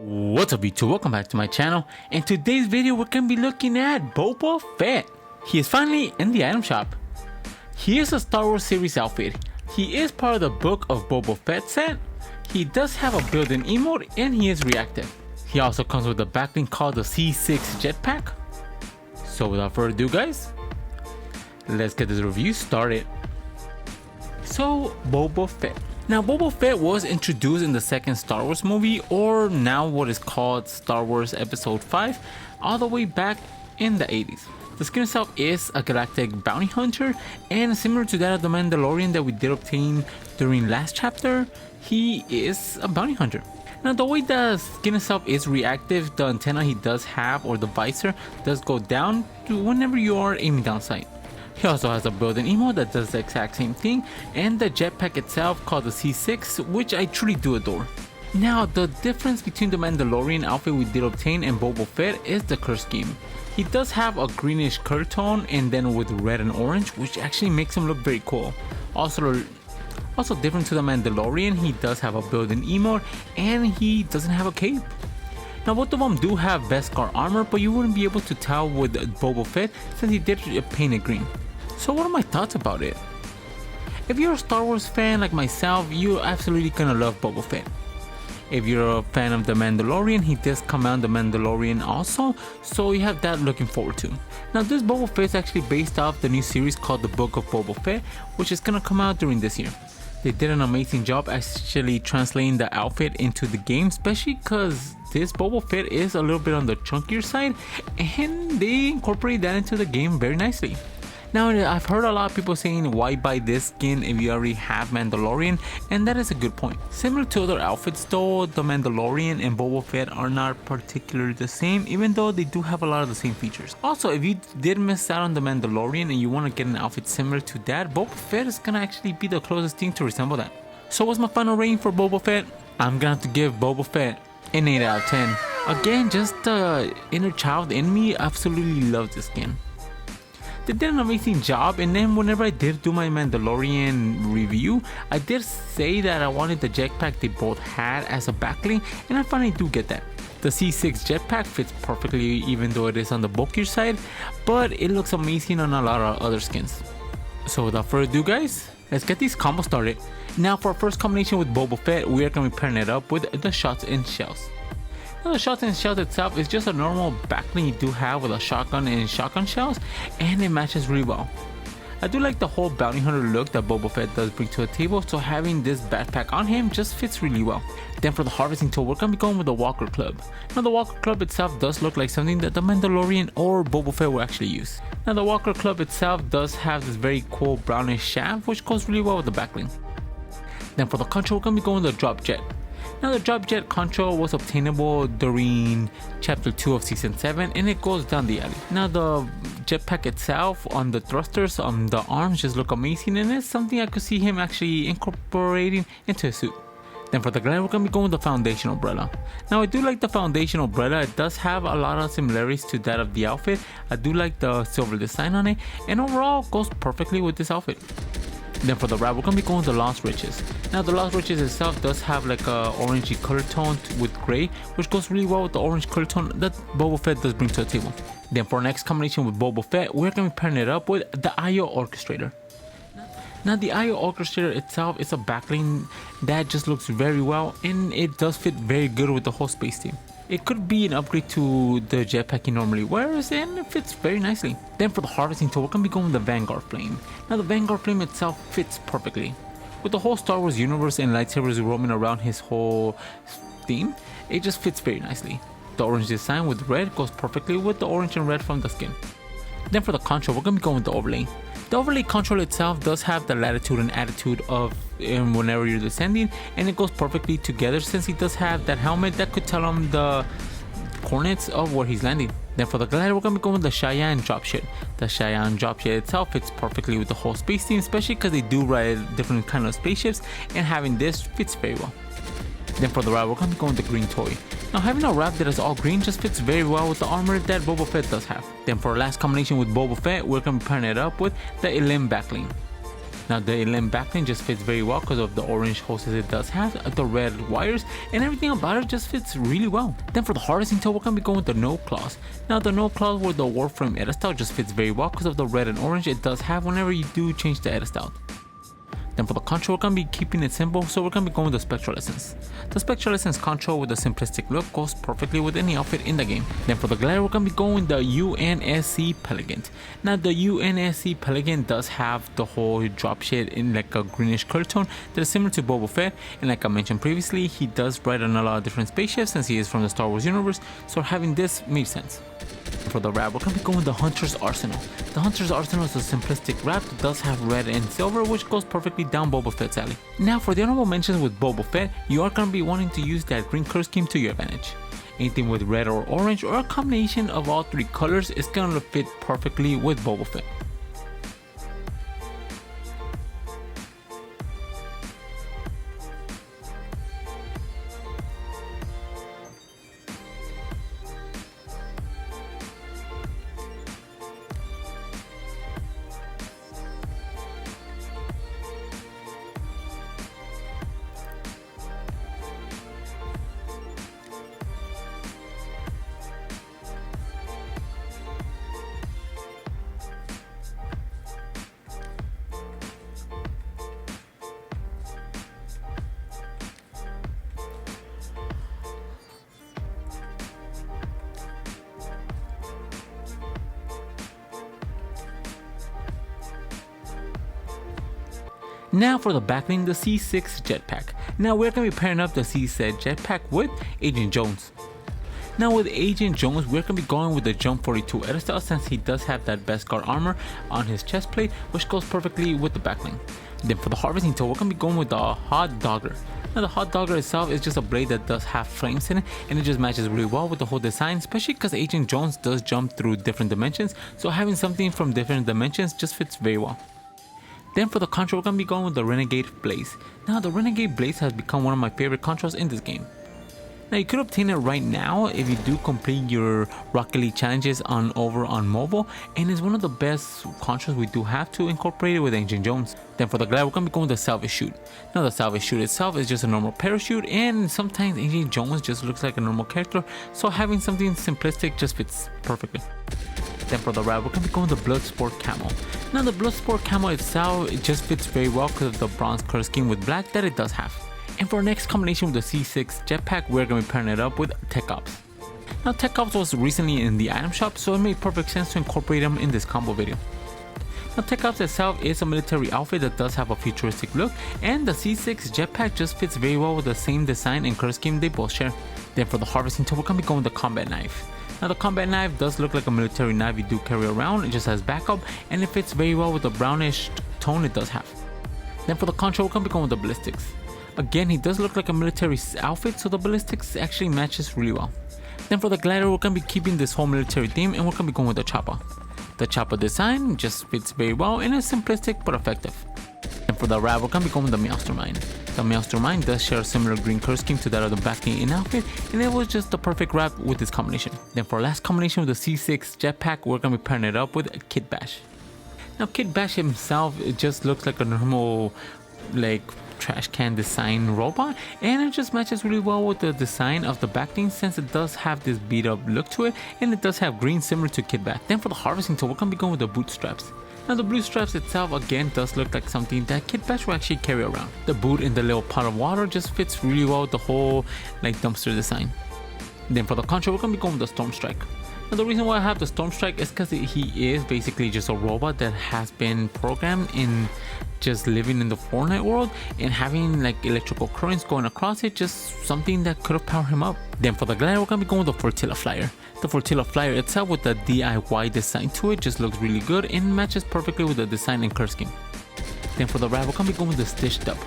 What's up YouTube, welcome back to my channel. In today's video we're going to be looking at Boba Fett. He is finally in the item shop. He is a Star Wars series outfit. He is part of the Book of Boba Fett set. He does have a built-in emote and he is reactive. He also comes with a backlink called the C6 jetpack. So without further ado guys, let's get this review started. So Boba Fett. Now Boba Fett was introduced in the second Star Wars movie, or now what is called Star Wars Episode 5, all the way back in the 80s. The skin itself is a galactic bounty hunter, and similar to that of the Mandalorian that we did obtain during last chapter, he is a bounty hunter. Now the way the skin itself is reactive, the antenna he does have, or the visor, does go down whenever you are aiming down sight. He also has a built-in emote that does the exact same thing, and the jetpack itself called the C6, which I truly do adore. Now the difference between the Mandalorian outfit we did obtain and Boba Fett is the color scheme. He does have a greenish color tone and then with red and orange, which actually makes him look very cool. Also different to the Mandalorian, he does have a built-in emote and he doesn't have a cape. Now both of them do have Beskar armor, but you wouldn't be able to tell with Boba Fett since he did paint it green. So what are my thoughts about it? If you're a Star Wars fan like myself, you're absolutely gonna love Boba Fett. If you're a fan of the Mandalorian, he does come out in the Mandalorian also, so you have that looking forward to. Now this Boba Fett is actually based off the new series called the Book of Boba Fett, which is gonna come out during this year. They did an amazing job actually translating the outfit into the game, especially because this Boba Fett is a little bit on the chunkier side, and they incorporate that into the game very nicely. Now I've heard a lot of people saying why buy this skin if you already have Mandalorian, and that is a good point. Similar to other outfits though, the Mandalorian and Boba Fett are not particularly the same, even though they do have a lot of the same features. Also, if you did miss out on the Mandalorian and you want to get an outfit similar to that, Boba Fett is gonna actually be the closest thing to resemble that. So what's my final rating for Boba Fett? I'm gonna have to give Boba Fett an 8 out of 10. Again, just the inner child in me absolutely loves this skin. They did an amazing job, and then whenever I did do my Mandalorian review, I did say that I wanted the jetpack they both had as a backlink, and I finally do get that. The C6 jetpack fits perfectly even though it is on the bulkier side, but it looks amazing on a lot of other skins. So without further ado guys, let's get these combos started. Now for our first combination with Boba Fett, we are going to be pairing it up with the shots and shells. Now the shots and shells itself is just a normal backlink you do have with a shotgun and shotgun shells, and it matches really well. I do like the whole bounty hunter look that Boba Fett does bring to the table, so having this backpack on him just fits really well. Then for the harvesting tool, we're going to be going with the Walker Club. Now the Walker Club itself does look like something that the Mandalorian or Boba Fett will actually use. Now the Walker Club itself does have this very cool brownish shaft, which goes really well with the backlink. Then for the control, we're going to be going with the Drop Jet. Now the Drop Jet control was obtainable during chapter 2 of season 7, and it goes down the alley. Now the jetpack itself on the thrusters on the arms just look amazing, and it's something I could see him actually incorporating into his suit. Then for the glide, we're going to be going with the Foundation Umbrella. Now I do like the Foundation Umbrella. It does have a lot of similarities to that of the outfit. I do like the silver design on it, and overall goes perfectly with this outfit. Then for the wrap, we're going to be going with the Lost Riches. Now the Lost Riches itself does have like a orangey color tone with gray, which goes really well with the orange color tone that Boba Fett does bring to the table. Then for our next combination with Boba Fett, we're going to be pairing it up with the IO Orchestrator. Now the IO Orchestrator itself is a backlink that just looks very well, and it does fit very good with the whole space team. It could be an upgrade to the jetpack he normally wears, and it fits very nicely. Then for the harvesting tool, we're going to be going with the Vanguard Flame. Now the Vanguard Flame itself fits perfectly. With the whole Star Wars universe and lightsabers roaming around his whole theme, it just fits very nicely. The orange design with red goes perfectly with the orange and red from the skin. Then for the control, we're going to be going with the overlay. The overlay control itself does have the latitude and attitude of whenever you're descending, and it goes perfectly together since he does have that helmet that could tell him the coordinates of where he's landing. Then for the glider, we're going to be going with the Cheyenne Dropship. The Cheyenne Dropship itself fits perfectly with the whole space team, especially because they do ride different kind of spaceships, and having this fits very well. Then for the wrap, we're going to be going with the Green Toy. Now having a wrap that is all green just fits very well with the armor that Boba Fett does have. Then for our last combination with Boba Fett, we're going to be pairing it up with the Elim backlink. Now the limb backling just fits very well because of the orange hoses it does have, the red wires, and everything about it just fits really well. Then for the harvesting tool, we're going to be going with the no claws. Now the no claws with the warframe edit style just fits very well because of the red and orange it does have whenever you do change the edit style. Then for the control, we're going to be keeping it simple, so we're going to be going with the Spectral Essence. The Spectral Essence control with a simplistic look goes perfectly with any outfit in the game. Then for the glider, we're going to be going with the UNSC Pelicant. Now the UNSC Pelicant does have the whole drop shade in like a greenish color tone that is similar to Boba Fett, and like I mentioned previously, he does ride on a lot of different spaceships since he is from the Star Wars universe, so having this made sense. For the wrap, we're going to be going with the Hunter's Arsenal. The Hunter's Arsenal is a simplistic wrap that does have red and silver, which goes perfectly down Boba Fett's alley. Now for the honorable mentions with Boba Fett, you are going to be wanting to use that green color scheme to your advantage. Anything with red or orange or a combination of all three colors is going to fit perfectly with Boba Fett. Now for the backling, the C6 jetpack. Now we're going to be pairing up the C6 jetpack with Agent Jones. Now with Agent Jones, we're going to be going with the Jump 42 edit style since he does have that Beskar armor on his chest plate, which goes perfectly with the backling. Then for the harvesting tool, we're going to be going with the Hot Dogger. Now the Hot Dogger itself is just a blade that does have flames in it, and it just matches really well with the whole design, especially because Agent Jones does jump through different dimensions, so having something from different dimensions just fits very well. Then for the control, we're going to be going with the Renegade Blaze. Now the Renegade Blaze has become one of my favorite controls in this game. Now you could obtain it right now if you do complete your Rocket League challenges over on mobile, and it's one of the best controls we do have to incorporate it with Agent Jones. Then for the glider, we're going to be going with the Salvage Chute. Now the Salvage Chute itself is just a normal parachute, and sometimes Agent Jones just looks like a normal character, so having something simplistic just fits perfectly. Then for the wrap, we're going to be going with the Bloodsport Camo. Now the Bloodsport Camo itself, it just fits very well because of the bronze color scheme with black that it does have. And for our next combination with the C6 jetpack, we're going to be pairing it up with Tech Ops. Now Tech Ops was recently in the item shop, so it made perfect sense to incorporate them in this combo video. Now Tech Ops itself is a military outfit that does have a futuristic look, and the C6 jetpack just fits very well with the same design and color scheme they both share. Then for the harvesting tool, we're going to be going with the Combat Knife. Now the combat knife does look like a military knife you do carry around, it just has backup, and it fits very well with the brownish tone it does have. Then for the control, we're going to be going with the ballistics. Again, he does look like a military outfit, so the ballistics actually matches really well. Then for the glider, we're going to be keeping this whole military theme, and we're going to be going with the chopper. The chopper design just fits very well and is simplistic but effective. And for the wrap, we're going to be going with the Mastermind. The Mastermind does share a similar green color scheme to that of the backing in outfit, and it was just the perfect wrap with this combination. Then for our last combination with the C6 jetpack, we're going to be pairing it up with Kid Bash. Now Kid Bash himself, it just looks like a normal like trash can design robot, and it just matches really well with the design of the backing since it does have this beat up look to it, and it does have green similar to Kid Bash. Then for the harvesting tool, we're going to be going with the bootstraps. Now the bootstraps itself again does look like something that Kid Bash will actually carry around. The boot in the little pot of water just fits really well with the whole like dumpster design. Then for the control, we're going to be going with the Storm Strike. Now the reason why I have the Storm Strike is because he is basically just a robot that has been programmed in just living in the Fortnite world, and having like electrical currents going across it, just something that could have powered him up. Then for the glider, we're going to be going with the Fortilla Flyer. The Fortilla Flyer itself with the DIY design to it just looks really good and matches perfectly with the design and color scheme. Then for the wrap, we're going to be going with the Stitched Up.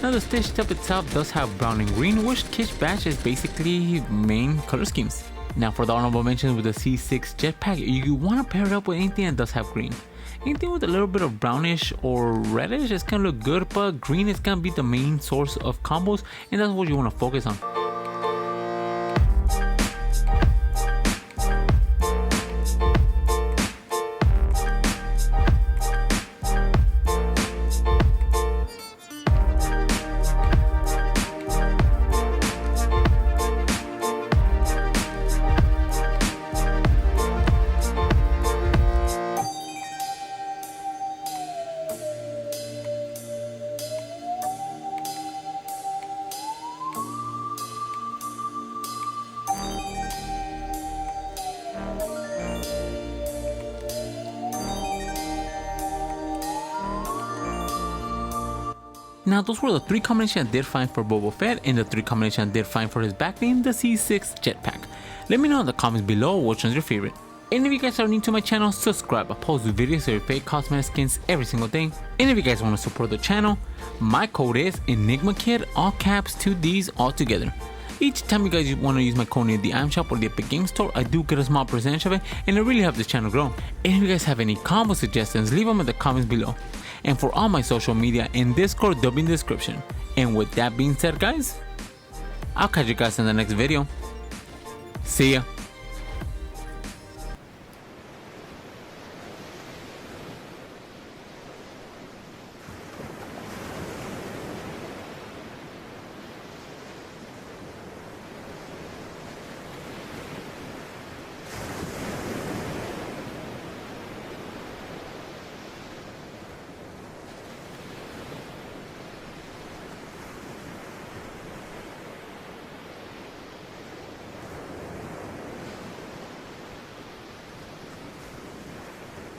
Now the Stitched Up itself does have brown and green, which Kid Bash is basically main color schemes. Now for the honorable mentions with the C6 jetpack, you want to pair it up with anything that does have green. Anything with a little bit of brownish or reddish is gonna look good, but green is gonna be the main source of combos, and that's what you want to focus on. Now those were the 3 combinations I did find for Boba Fett and the 3 combinations I did find for his back being the C6 jetpack. Let me know in the comments below which one's your favorite. And if you guys are new to my channel, subscribe. I post videos of fake cosmetic skins every single day. And if you guys want to support the channel, my code is ENIGMAKIDD, all caps, 2 D's all together. Each time you guys want to use my code in the item shop or the Epic Game Store, I do get a small percentage of it, and it really helps the channel grow. And if you guys have any combo suggestions, leave them in the comments below. And for all my social media and Discord, they'll be in the description. And with that being said guys, I'll catch you guys in the next video. See ya.